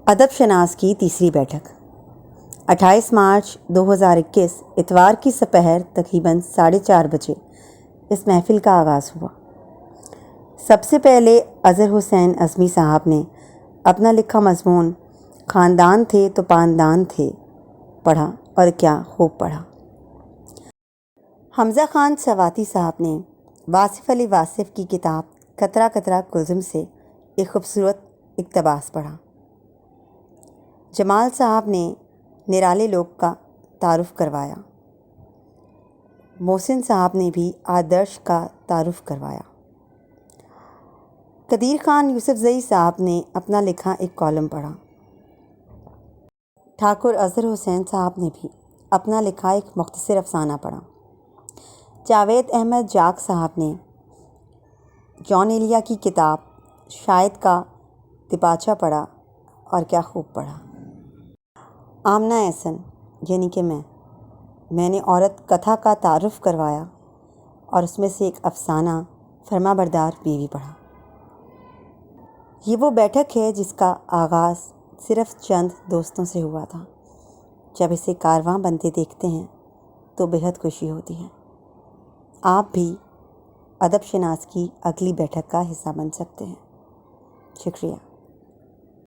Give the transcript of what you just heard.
ادب شناس کی تیسری بیٹھک 28 مارچ 2021 اتوار کی سپہر تقریباً 4:30 بجے اس محفل کا آغاز ہوا۔ سب سے پہلے اظہر حسین عزمی صاحب نے اپنا لکھا مضمون خاندان تھے تو پاندان تھے پڑھا اور کیا خوب پڑھا۔ حمزہ خان سواتی صاحب نے واصف علی واصف کی کتاب قطرہ قطرہ کلثم سے ایک خوبصورت اقتباس پڑھا۔ جمال صاحب نے نرالے لوگ کا تعارف کروایا۔ محسن صاحب نے بھی آدرش کا تعارف کروایا۔ قدیر خان یوسف زئی صاحب نے اپنا لکھا ایک کالم پڑھا۔ ٹھاکر اظہر حسین صاحب نے بھی اپنا لکھا ایک مختصر افسانہ پڑھا۔ جاوید احمد جاگ صاحب نے جان ایلیا کی کتاب شاید کا دیباچہ پڑھا اور کیا خوب پڑھا۔ آمنہ احسن یعنی کہ میں نے عورت کتھا کا تعارف کروایا اور اس میں سے ایک افسانہ فرما بردار بیوی پڑھا۔ یہ وہ بیٹھک ہے جس کا آغاز صرف چند دوستوں سے ہوا تھا۔ جب اسے کارواں بنتے دیکھتے ہیں تو بہت خوشی ہوتی ہے۔ آپ بھی ادب شناس کی اگلی بیٹھک کا حصہ بن سکتے ہیں۔ شکریہ۔